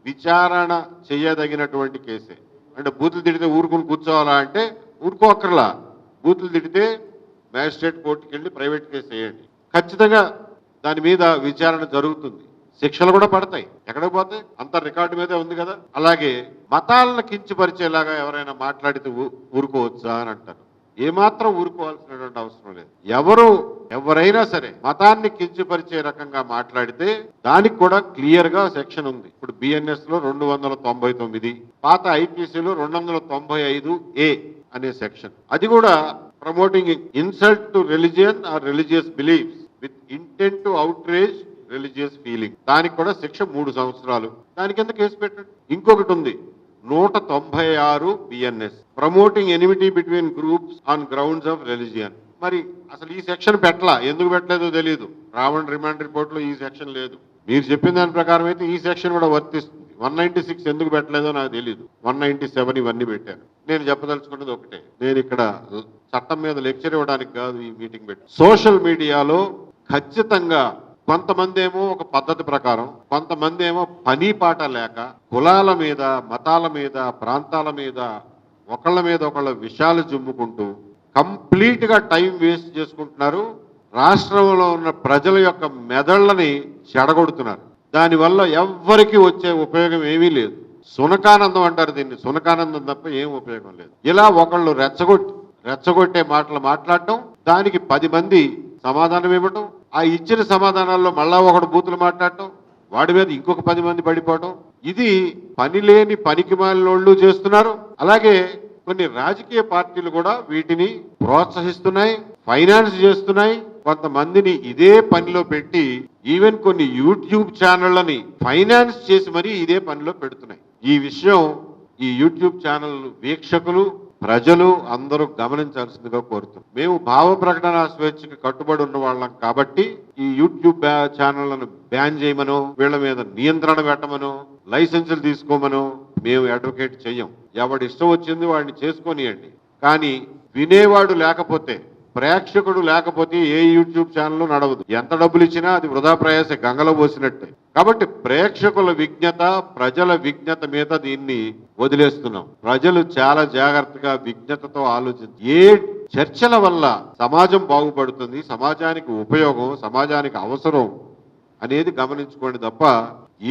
విచారణ చేయదగినటువంటి కేసే. అంటే బూతులు తిడితే ఊరుకుని కూర్చోవాలా అంటే ఊరుకోక్కర్లా. బూతులు తిడితే మ్యాజిస్ట్రేట్ కోర్టుకి వెళ్ళి ప్రైవేట్ కేసు వేయండి, ఖచ్చితంగా దాని మీద విచారణ జరుగుతుంది, శిక్షలు కూడా పడతాయి. ఎక్కడికి పోతే అంత రికార్డు మీదే ఉంది కదా. అలాగే మతాలను కించపరిచేలాగా ఎవరైనా మాట్లాడితే ఊరుకోవచ్చా అని అంటారు. ఏమాత్రం ఊరుకోవాల్సినటువంటి అవసరం లేదు. ఎవరైనా సరే మతాన్ని కించపరిచే రకంగా మాట్లాడితే దానికి కూడా క్లియర్ గా సెక్షన్ ఉంది. ఇప్పుడు బిఎన్ఎస్ లో 299, పాత ఐపీసీలో 295A అనే సెక్షన్. అది కూడా promoting insult to religion are religious beliefs with intent to outrage religious feeling. దానికి కూడా శిక్ష 3 సంవత్సరాలు. దాని కింద కేసు పెట్టండి. ఇంకొకటి ఉంది 196 BNS, promoting enmity between groups on grounds of religion. మరి అసలు ఈ సెక్షన్ పెట్టలా, ఎందుకు పెట్టలేదో తెలియదు. రావణ్ రిమాండ్ రిపోర్ట్ లో ఈ సెక్షన్ లేదు. మీరు చెప్పిన దాని ప్రకారం అయితే ఈ సెక్షన్ కూడా వర్తిస్తుంది. 196 ఎందుకు పెట్టలేదో నాకు తెలియదు. 197 ఇవన్నీ పెట్టారు. నేను చెప్పదలుచుకున్నది ఒకటే, నేను ఇక్కడ చట్టం మీద లెక్చర్ ఇవ్వడానికి కాదు ఈ మీటింగ్ పెట్టి. సోషల్ మీడియాలో ఖచ్చితంగా కొంతమంది ఏమో ఒక పద్ధతి ప్రకారం, కొంతమంది ఏమో పని పాట లేక కులాల మీద, మతాల మీద, ప్రాంతాల మీద ఒకళ్ళ మీద ఒకళ్ళ విషయాలు జుమ్ముకుంటూ కంప్లీట్ గా టైం వేస్ట్ చేసుకుంటున్నారు. రాష్ట్రంలో ఉన్న ప్రజల యొక్క మెదళ్ళని చెడగొడుతున్నారు. దానివల్ల ఎవ్వరికి వచ్చే ఉపయోగం ఏమీ లేదు. సునకానందం అంటారు దీన్ని, సునకానందం తప్ప ఏం ఉపయోగం లేదు. ఇలా ఒకళ్ళు రెచ్చగొట్టే మాటలు మాట్లాడటం, దానికి 10 మంది సమాధానం ఇవ్వటం, ఆ ఇచ్చిన సమాధానాల్లో మళ్ళా ఒకడు బూతులు మాట్లాడటం, వాడి మీద ఇంకొక 10 మంది పడిపోవటం, ఇది పని లేని పనికి మాలినోళ్ళు చేస్తున్నారు. అలాగే కొన్ని రాజకీయ పార్టీలు కూడా వీటిని ప్రోత్సహిస్తున్నాయి, ఫైనాన్స్ చేస్తున్నాయి. కొంతమందిని ఇదే పనిలో పెట్టి ఈవెన్ కొన్ని యూట్యూబ్ ఛానళ్ళని ఫైనాన్స్ చేసి మరీ ఇదే పనిలో పెడుతున్నాయి. ఈ విషయం ఈ యూట్యూబ్ ఛానల్ వీక్షకులు, ప్రజలు అందరూ గమనించాల్సిందిగా కోరుతున్నాం. మేము భావ ప్రకటన స్వేచ్ఛకి కట్టుబడి ఉన్న వాళ్ళం కాబట్టి ఈ యూట్యూబ్ ఛానళ్లను బ్యాన్ చేయమనో, వీళ్ళ మీద నియంత్రణ పెట్టమనో, లైసెన్సులు తీసుకోమనో మేము అడ్వకేట్ చెయ్యం. ఎవడి ఇష్టం వచ్చింది వాడిని చేసుకొనియండి. కానీ వినేవాడు లేకపోతే, ప్రేక్షకుడు లేకపోతే ఏ యూట్యూబ్ ఛానల్ నడవదు. ఎంత డబ్బులు ఇచ్చినా అది వృధా ప్రయాస, గంగలో పోసినట్టే. కాబట్టి ప్రేక్షకుల విజ్ఞత, ప్రజల విజ్ఞత మీద దీన్ని వదిలేస్తున్నాం. ప్రజలు చాలా జాగ్రత్తగా విజ్ఞతతో ఆలోచించి ఏ చర్చల వల్ల సమాజం బాగుపడుతుంది, సమాజానికి ఉపయోగం, సమాజానికి అవసరం అనేది గమనించుకోండి తప్ప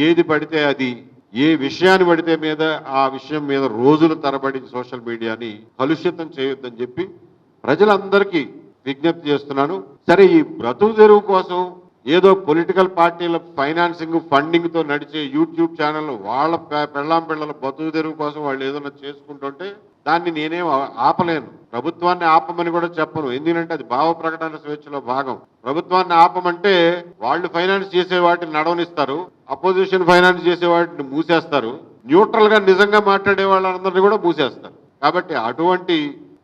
ఏది పడితే అది, ఏ విషయాన్ని పడితే మీద ఆ విషయం మీద రోజుల తరబడి సోషల్ మీడియాని కలుషితం చేయొద్దని చెప్పి ప్రజలందరికీ విజ్ఞప్తి చేస్తున్నాను. సరే, ఈ బ్రతుకు తెరువు కోసం ఏదో పొలిటికల్ పార్టీల ఫైనాన్సింగ్, ఫండింగ్ తో నడిచే యూట్యూబ్ ఛానల్ వాళ్ళ పిల్లల బ్రతుకు తెరువు కోసం వాళ్ళు ఏదైనా చేసుకుంటుంటే దాన్ని నేనేం ఆపలేను. ప్రభుత్వాన్ని ఆపమని కూడా చెప్పను. ఎందుకంటే అది భావ ప్రకటన స్వేచ్ఛలో భాగం. ప్రభుత్వాన్ని ఆపమంటే వాళ్ళు ఫైనాన్స్ చేసే వాటిని నడవనిస్తారు, అపోజిషన్ ఫైనాన్స్ చేసే వాటిని మూసేస్తారు, న్యూట్రల్ గా నిజంగా మాట్లాడే వాళ్ళందరినీ కూడా మూసేస్తారు. కాబట్టి అటువంటి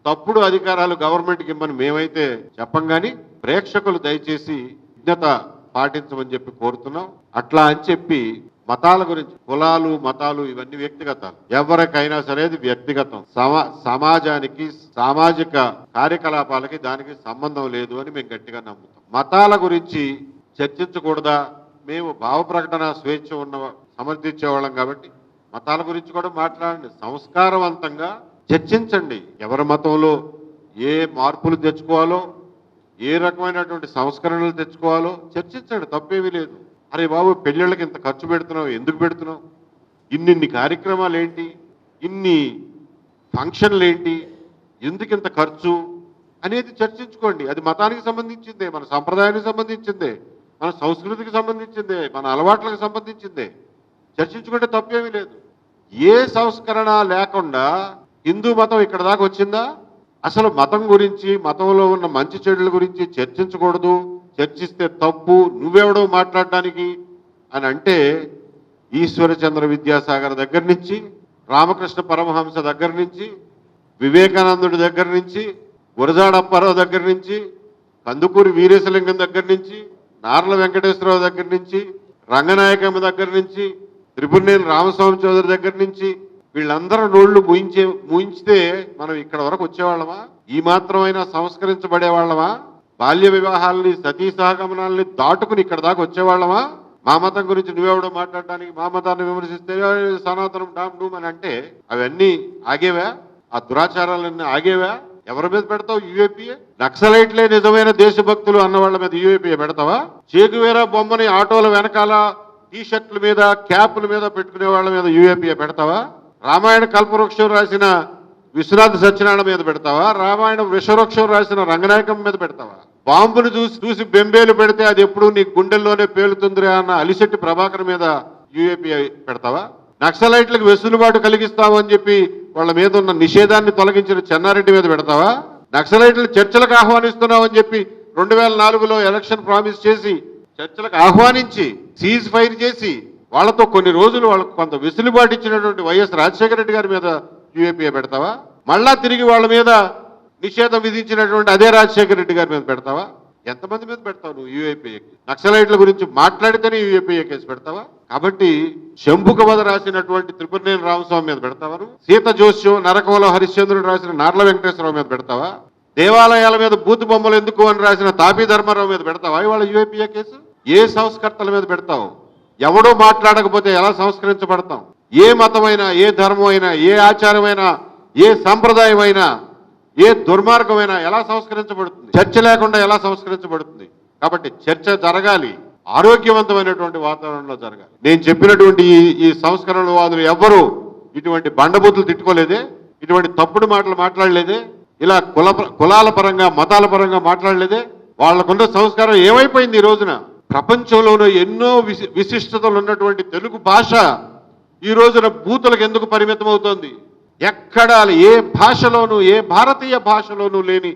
తప్పుడు అధికారాలు గవర్నమెంట్కి ఇమ్మని మేమైతే చెప్పం, కానీ ప్రేక్షకులు దయచేసి విజ్ఞత పాటించమని చెప్పి కోరుతున్నాం. అట్లా అని చెప్పి మతాల గురించి, కులాలు మతాలు ఇవన్నీ వ్యక్తిగతాలు, ఎవరికైనా సరే అది వ్యక్తిగతం. సమాజానికి, సామాజిక కార్యకలాపాలకి దానికి సంబంధం లేదు అని మేము గట్టిగా నమ్ముతాం. మతాల గురించి చర్చించకూడదా? మేము భావ ప్రకటన స్వేచ్ఛ సమర్థించేవాళ్ళం కాబట్టి మతాల గురించి కూడా మాట్లాడండి, సంస్కారవంతంగా చర్చించండి. ఎవరి మతంలో ఏ మార్పులు తెచ్చుకోవాలో, ఏ రకమైనటువంటి సంస్కరణలు తెచ్చుకోవాలో చర్చించండి, తప్పేమీ లేదు. అరే బాబు, పెళ్ళిళ్ళకి ఇంత ఖర్చు పెడుతున్నావు, ఎందుకు పెడుతున్నావు, ఇన్ని కార్యక్రమాలు ఏంటి, ఇన్ని ఫంక్షన్లు ఏంటి, ఎందుకు ఇంత ఖర్చు అనేది చర్చించుకోండి. అది మతానికి సంబంధించిందే, మన సంప్రదాయానికి సంబంధించిందే, మన సంస్కృతికి సంబంధించిందే, మన అలవాట్లకు సంబంధించిందే. చర్చించుకుంటే తప్పేమీ లేదు. ఏ సంస్కరణ లేకుండా హిందూ మతం ఇక్కడ దాకా వచ్చిందా? అసలు మతం గురించి, మతంలో ఉన్న మంచి చెడుల గురించి చర్చించకూడదు, చర్చిస్తే తప్పు, నువ్వెవడో మాట్లాడడానికి అని అంటే ఈశ్వరచంద్ర విద్యాసాగర్ దగ్గర నుంచి, రామకృష్ణ పరమహంస దగ్గర నుంచి, వివేకానందుడి దగ్గర నుంచి, గురజాడ అప్పారావు దగ్గర నుంచి, కందుకూరి వీరేశలింగం దగ్గర నుంచి, నార్ల వెంకటేశ్వరరావు దగ్గర నుంచి, రంగనాయకమ్మ దగ్గర నుంచి, త్రిపురనేని రామస్వామి చౌదరి దగ్గర నుంచి వీళ్ళందరూ నోళ్లు మూయించితే మనం ఇక్కడ వరకు వచ్చేవాళ్ళమా? ఈ మాత్రమైనా సంస్కరించబడే వాళ్ళమా? బాల్య వివాహాలని, సతీ సహగమనాలని దాటుకుని ఇక్కడ దాకా వచ్చేవాళ్ళమా? మా మతం గురించి నువ్వెవడో మాట్లాడడానికి, మా మతాన్ని విమర్శిస్తే సనాతనం డామ్ డూమ్ అని అంటే అవన్నీ ఆగేవా? ఆ దురాచారాలన్నీ ఆగేవా? ఎవరి మీద పెడతావు? యూఏపీఏ. నక్సలైట్లే నిజమైన దేశభక్తులు అన్న వాళ్ళ మీద యూఏపీఏ పెడతావా? చేకువేరా బొమ్మని ఆటోల వెనకాల, టీషర్ట్ల మీద, క్యాపుల మీద పెట్టుకునే వాళ్ళ మీద యూఏపీఏ పెడతావా? రామాయణ కల్పవృక్షం రాసిన విశ్వనాథ సత్యనారాయణ మీద పెడతావా? రామాయణ విషవృక్షం రాసిన రంగనాయకం మీద పెడతావా? బాంబును చూసి బెంబేలు పెడితే అది ఎప్పుడు నీ గుండెల్లోనే పేలుతుందిరా అన్న అలిశెట్టి ప్రభాకర్ మీద యూఏపీఏ పెడతావా? నక్సలైట్లకు వెసులుబాటు కలిగిస్తామని చెప్పి వాళ్ళ మీద ఉన్న నిషేధాన్ని తొలగించిన చెన్నారెడ్డి మీద పెడతావా? నక్సలైట్లు చర్చలకు ఆహ్వానిస్తున్నామని చెప్పి 2004లో ఎలక్షన్ ప్రామిస్ చేసి చర్చలకు ఆహ్వానించి సీజ్ ఫైర్ చేసి వాళ్ళతో కొన్ని రోజులు వాళ్ళకు కొంత వెసులుబాటు ఇచ్చినటువంటి వైఎస్ రాజశేఖర రెడ్డి గారి మీద యూఏపీఏ పెడతావా? మళ్ళా తిరిగి వాళ్ళ మీద నిషేధం విధించినటువంటి అదే రాజశేఖర రెడ్డి గారి మీద పెడతావా? ఎంతమంది మీద పెడతావు నువ్వు యూఏపీఏకి? నక్సలైట్ల గురించి మాట్లాడితేనే యూఏపీఏ కేసు పెడతావా? కాబట్టి శంభుక వధ రాసినటువంటి త్రిపురనేని రామస్వామి మీద పెడతావా? సీత జోస్యం, నరకంలో హరిశ్చంద్రుడు రాసిన నార్ల వెంకటేశ్వరరావు మీద పెడతావా? దేవాలయాల మీద బూతు బొమ్మలు ఎందుకు అని రాసిన తాపీ ధర్మారావు మీద పెడతావా ఇవాళ యూఏపీఏ కేసు? ఏ సంస్కర్తల మీద పెడతావు? ఎవడో మాట్లాడకపోతే ఎలా సంస్కరించబడతాం? ఏ మతమైనా, ఏ ధర్మమైనా, ఏ ఆచారమైనా, ఏ సంప్రదాయమైనా, ఏ దుర్మార్గమైనా ఎలా సంస్కరించబడుతుంది? చర్చ లేకుండా ఎలా సంస్కరించబడుతుంది? కాబట్టి చర్చ జరగాలి, ఆరోగ్యవంతమైనటువంటి వాతావరణంలో జరగాలి. నేను చెప్పినటువంటి ఈ సంస్కరణవాదులు ఎవ్వరూ ఇటువంటి బండబూతులు తిట్టుకోలేదే, ఇటువంటి తప్పుడు మాటలు మాట్లాడలేదే, ఇలా కులాల పరంగా మతాల పరంగా మాట్లాడలేదే. వాళ్ళకున్న సంస్కారం ఏమైపోయింది? ఈ రోజున ప్రపంచంలోనూ ఎన్నో విశిష్టతలు ఉన్నటువంటి తెలుగు భాష ఈ రోజున బూతులకు ఎందుకు పరిమితం అవుతోంది? ఎక్కడ ఏ భాషలోనూ, ఏ భారతీయ భాషలోనూ లేని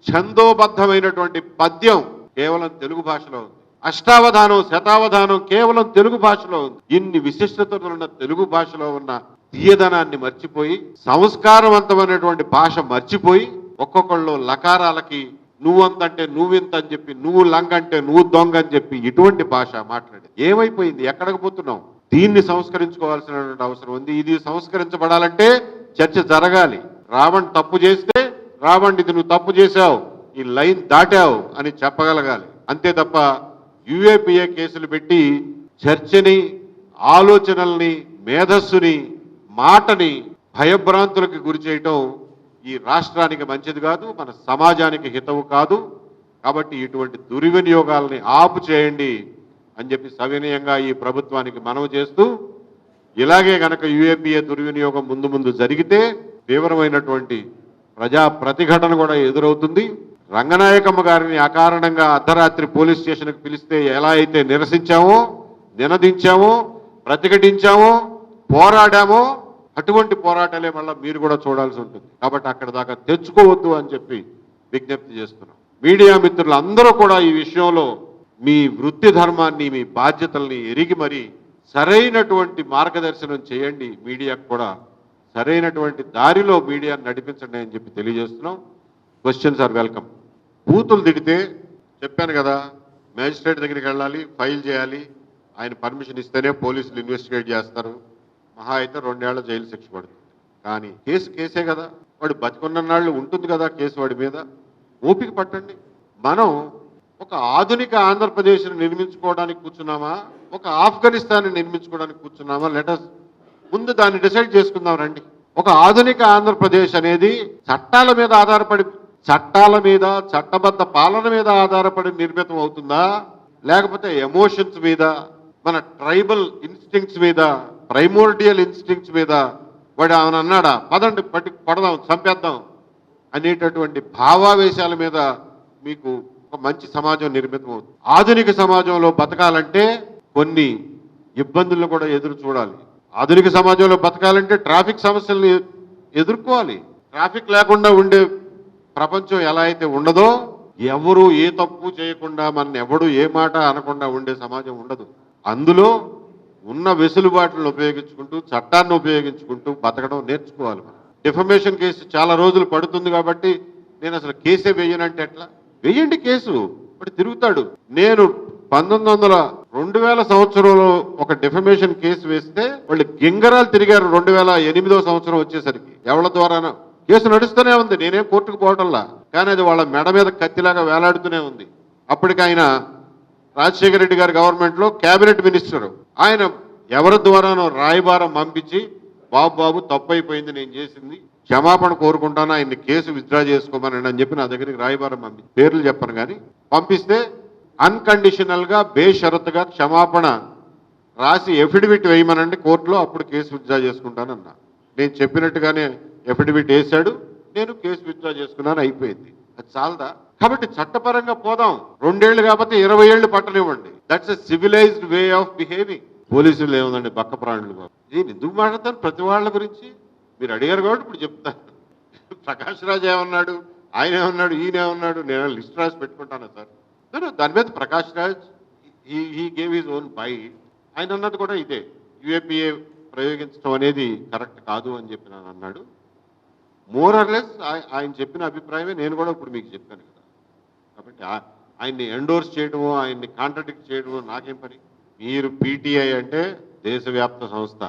ఛందోబద్ధమైనటువంటి పద్యం కేవలం తెలుగు భాషలో ఉంది. అష్టావధానం, శతావధానం కేవలం తెలుగు భాషలో ఉంది. ఇన్ని విశిష్టతలు ఉన్న తెలుగు భాషలో ఉన్న తీయదనాన్ని మర్చిపోయి, సంస్కారవంతమైనటువంటి భాష మర్చిపోయి, ఒక్కొక్కళ్ళు లకారాలకి నువ్వంతంటే నువ్వింత అని చెప్పి, నువ్వు లంగంటే నువ్వు దొంగ అని చెప్పి ఇటువంటి భాష మాట్లాడి ఏమైపోయింది? ఎక్కడికి పోతున్నాం? దీన్ని సంస్కరించుకోవాల్సినటువంటి అవసరం ఉంది. ఇది సంస్కరించబడాలంటే చర్చ జరగాలి. రావణ్ తప్పు చేస్తే రావణ్ ఇది నువ్వు తప్పు చేశావు, ఈ లైన్ దాటావు అని చెప్పగలగాలి. అంతే తప్ప యూఏపీఏ కేసులు పెట్టి చర్చని, ఆలోచనల్ని, మేధస్సుని, మాటని భయభ్రాంతులకు గురి చేయటం ఈ రాష్ట్రానికి మంచిది కాదు, మన సమాజానికి హితవు కాదు. కాబట్టి ఇటువంటి దుర్వినియోగాలని ఆపు చేయండి అని చెప్పి సవినయంగా ఈ ప్రభుత్వానికి మనవి చేస్తూ, ఇలాగే గనక యూఏపీఏ దుర్వినియోగం ముందు ముందు జరిగితే తీవ్రమైనటువంటి ప్రజా ప్రతిఘటన కూడా ఎదురవుతుంది. రంగనాయకమ్మ గారిని అకారణంగా అర్ధరాత్రి పోలీస్ స్టేషన్కి పిలిస్తే ఎలా అయితే నిరసించామో, నినదించామో, ప్రతిఘటించామో, పోరాడామో, అటువంటి పోరాటాలే మళ్ళీ మీరు కూడా చూడాల్సి ఉంటుంది. కాబట్టి అక్కడ దాకా తెచ్చుకోవద్దు అని చెప్పి విజ్ఞప్తి చేస్తున్నాం. మీడియా మిత్రులు అందరూ కూడా ఈ విషయంలో మీ వృత్తి ధర్మాన్ని, మీ బాధ్యతల్ని ఎరిగి మరి సరైనటువంటి మార్గదర్శనం చేయండి. మీడియాకు కూడా సరైనటువంటి దారిలో మీడియాను నడిపించండి అని చెప్పి తెలియజేస్తున్నాం. Questions are welcome. బూతులు తిడితే చెప్పాను కదా, మేజిస్ట్రేట్ దగ్గరికి వెళ్ళాలి, ఫైల్ చేయాలి, ఆయన పర్మిషన్ ఇస్తేనే పోలీసులు ఇన్వెస్టిగేట్ చేస్తారు. మహా అయితే 2 ఏళ్ల జైలు శిక్ష పడుతుంది. కానీ కేసే కదా, వాడు బతికున్న నాళ్ళు ఉంటుంది కదా కేసు వాడి మీద. ఓపిక పట్టండి. మనం ఒక ఆధునిక ఆంధ్రప్రదేశ్ని నిర్మించుకోవడానికి కూర్చున్నామా, ఒక ఆఫ్ఘనిస్తాన్ని నిర్మించుకోవడానికి కూర్చున్నామా? లెటస్ ముందు దాన్ని డిసైడ్ చేసుకుందాం రండి. ఒక ఆధునిక ఆంధ్రప్రదేశ్ అనేది చట్టాల మీద ఆధారపడి, చట్టాల మీద, చట్టబద్ధ పాలన మీద ఆధారపడి నిర్మితం అవుతుందా, లేకపోతే ఎమోషన్స్ మీద, మన ట్రైబల్ ఇన్స్టింక్ట్స్ మీద, ప్రైమోర్డియల్ ఇన్స్టింక్ట్స్ మీద వాడు ఆయన అన్నాడా పదండి పట్టి పడదాం, చంపేద్దాం అనేటటువంటి భావావేశాల మీద మీకు ఒక మంచి సమాజం నిర్మితం అవుతుంది. ఆధునిక సమాజంలో బతకాలంటే కొన్ని ఇబ్బందులను కూడా ఎదురు చూడాలి. ఆధునిక సమాజంలో బతకాలంటే ట్రాఫిక్ సమస్యలను ఎదుర్కోవాలి. ట్రాఫిక్ లేకుండా ఉండే ప్రపంచం ఎలా అయితే ఉండదో, ఎవరు ఏ తప్పు చేయకుండా, మన ఎవడు ఏ మాట అనకుండా ఉండే సమాజం ఉండదు. అందులో ఉన్న వెసులుబాట్లను ఉపయోగించుకుంటూ, చట్టాన్ని ఉపయోగించుకుంటూ బతకడం నేర్చుకోవాలి. డిఫమేషన్ కేసు చాలా రోజులు పడుతుంది కాబట్టి నేను అసలు కేసే వేయనంటే ఎట్లా? వేయండి కేసు, ఇప్పుడు తిరుగుతాడు. నేను 2000 సంవత్సరంలో ఒక డిఫమేషన్ కేసు వేస్తే వాళ్ళు గింగరాలు తిరిగారు. 2008వ సంవత్సరం వచ్చేసరికి ఎవరి ద్వారానో కేసు నడుస్తూనే ఉంది. నేనేం కోర్టుకు పోవటంలా, కానీ అది వాళ్ళ మెడ మీద కత్తిలాగా వేలాడుతూనే ఉంది. అప్పటికి ఆయన రాజశేఖర రెడ్డి గారి గవర్నమెంట్లో క్యాబినెట్ మినిస్టర్, ఆయన ఎవరి ద్వారానో రాయబారం పంపించి బాబు తప్పు అయిపోయింది, నేను చేసింది, క్షమాపణ కోరుకుంటాను, ఆయన్ని కేసు విత్డ్రా చేసుకోమని అని చెప్పి నా దగ్గరికి రాయబారం పంపించి, పేర్లు చెప్పను కానీ పంపిస్తే అన్కండిషనల్ గా బేషరతుగా క్షమాపణ రాసి ఎఫిడవిట్ వేయమనండి కోర్టులో, అప్పుడు కేసు విత్డ్రా చేసుకుంటానన్నా. నేను చెప్పినట్టుగానే ఎఫిడవిట్ వేశాడు, నేను కేసు విత్డ్రా చేసుకున్నాను, అయిపోయింది. అది చాలదా? కాబట్టి చట్టపరంగా పోదాం. 2 ఏళ్ళు కాకపోతే 20 ఏళ్ళు పట్టనివ్వండి. That's a civilised way of behaving. పోలీసులు ఏముందండి బక్క ప్రాణులు బాబు. నేను ఎందుకు మాట్లాడతాను ప్రతి వాళ్ళ గురించి? మీరు అడిగారు కాబట్టి ఇప్పుడు చెప్తాను. ప్రకాష్ రాజ్ ఏమన్నాడు, ఆయన ఏమన్నాడు, ఈయన ఏమన్నాడు, నేను లిస్ట్ రాసి పెట్టుకుంటాను సార్. దాని మీద Prakash Raj he gave his own bite. ఆయన అన్నది కూడా ఇదే, యూఏపీఏ ప్రయోగించడం అనేది కరెక్ట్ కాదు అని చెప్పి నేను అన్నాడు. మోర్ ఆర్ లెస్ ఆయన చెప్పిన అభిప్రాయమే నేను కూడా ఇప్పుడు మీకు చెప్పాను కదా. కాబట్టి ఆయన్ని ఎండోర్స్ చేయడమో, ఆయన్ని కాంట్రడిక్ట్ చేయడమో నాకేం పని? మీరు పీటీఐ అంటే దేశవ్యాప్త సంస్థ,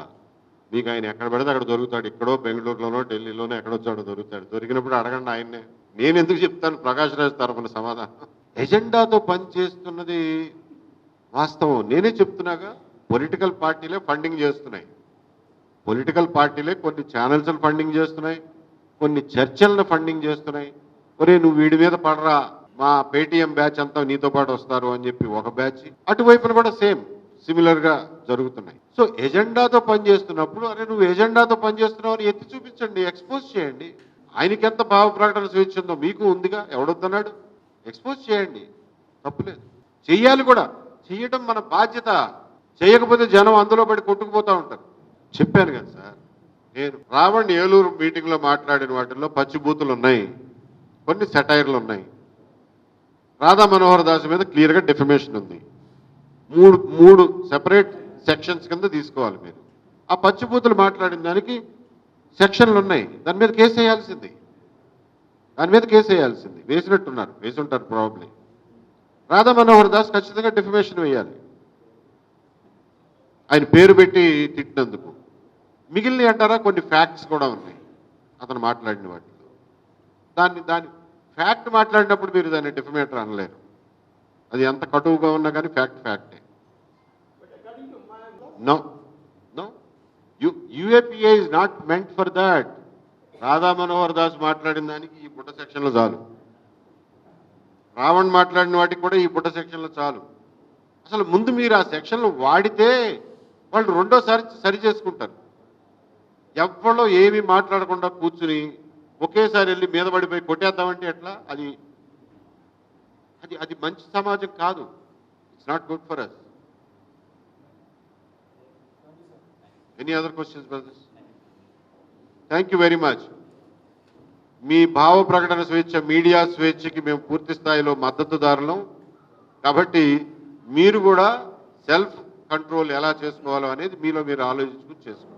మీకు ఆయన ఎక్కడ పెడితే అక్కడ దొరుకుతాడు. ఇక్కడో బెంగళూరులోనో ఢిల్లీలోనో ఎక్కడొచ్చాడో దొరుకుతాడు. దొరికినప్పుడు అడగండి ఆయన్నే. నేను ఎందుకు చెప్తాను ప్రకాష్ రాజ్ తరఫున సమాధానం? ఎజెండాతో పనిచేస్తున్నది వాస్తవం. నేనే చెప్తున్నాగా, పొలిటికల్ పార్టీలే ఫండింగ్ చేస్తున్నాయి. పొలిటికల్ పార్టీలే కొన్ని ఛానల్స్ని ఫండింగ్ చేస్తున్నాయి, కొన్ని చర్చలను ఫండింగ్ చేస్తున్నాయి. ఒరే నువ్వు వీడి మీద పడరా, మా పేటీఎం బ్యాచ్ అంతా నీతో పాటు వస్తారు అని చెప్పి ఒక బ్యాచ్, అటువైపున కూడా సేమ్ సిమిలర్గా జరుగుతున్నాయి. సో ఎజెండాతో పనిచేస్తున్నప్పుడు అరే నువ్వు ఎజెండాతో పనిచేస్తున్నావు అని ఎత్తి చూపించండి, ఎక్స్పోజ్ చేయండి. ఆయనకి ఎంత భావ ప్రకటన స్వేచ్ఛ ఉందో మీకు ఉందిగా, ఎవడొద్దన్నాడు? ఎక్స్పోజ్ చేయండి, తప్పులేదు. చెయ్యాలి కూడా, చెయ్యడం మన బాధ్యత. చేయకపోతే జనం అందులో పడి కొట్టుకుపోతూ ఉంటారు. చెప్పాను కదా సార్, నేను రావణ్ ఏలూరు మీటింగ్లో మాట్లాడిన వాటిల్లో పచ్చిబూతులు ఉన్నాయి, కొన్ని సెటైర్లు ఉన్నాయి. రాధా మనోహర్ దాస్ మీద క్లియర్గా డెఫమేషన్ ఉంది. మూడు సెపరేట్ సెక్షన్స్ కింద తీసుకోవాలి మీరు. ఆ పచ్చిబూతులు మాట్లాడిన దానికి సెక్షన్లు ఉన్నాయి, దాని మీద కేసు వేయాల్సింది. వేసినట్టున్నారు, వేసి ఉంటారు ప్రాబ్లీ. రాధా మనోహర్ దాస్ ఖచ్చితంగా డెఫమేషన్ వేయాలి, ఆయన పేరు పెట్టి తిట్టినందుకు. మిగిలినవి అంటారా, కొన్ని ఫ్యాక్ట్స్ కూడా ఉన్నాయి అతను మాట్లాడిన వాటిలో. దాన్ని ఫ్యాక్ట్ మాట్లాడినప్పుడు మీరు దాన్ని డెఫమేటర్ అనలేరు. అది ఎంత కటువుగా ఉన్నా కానీ ఫ్యాక్టే. No UAPA is not meant for that. Radha Manohar Das మాట్లాడిన దానికి ఈ బుట్ట సెక్షన్లో చాలు, రావణ్ మాట్లాడిన వాటికి కూడా ఈ బుట్ట సెక్షన్లో చాలు. అసలు ముందు మీరు ఆ సెక్షన్లు వాడితే వాళ్ళు రెండోసారి సరి చేసుకుంటారు. ఎవరో ఏమీ మాట్లాడకుండా కూర్చుని ఒకేసారి వెళ్ళి మీద పడిపోయి కొట్టేద్దామంటే ఎట్లా? అది మంచి సమాజం కాదు. It's not good for us. Any other questions brothers? Thank you very much. మీ భావ ప్రకటన స్వేచ్ఛ, మీడియా స్వేచ్ఛకి మేము పూర్తి స్థాయిలో మద్దతుదారులం. కాబట్టి మీరు కూడా సెల్ఫ్ కంట్రోల్ ఎలా చేసుకోవాలో అనేది మీలో మీరు ఆలోచించుకుని చేసుకోండి.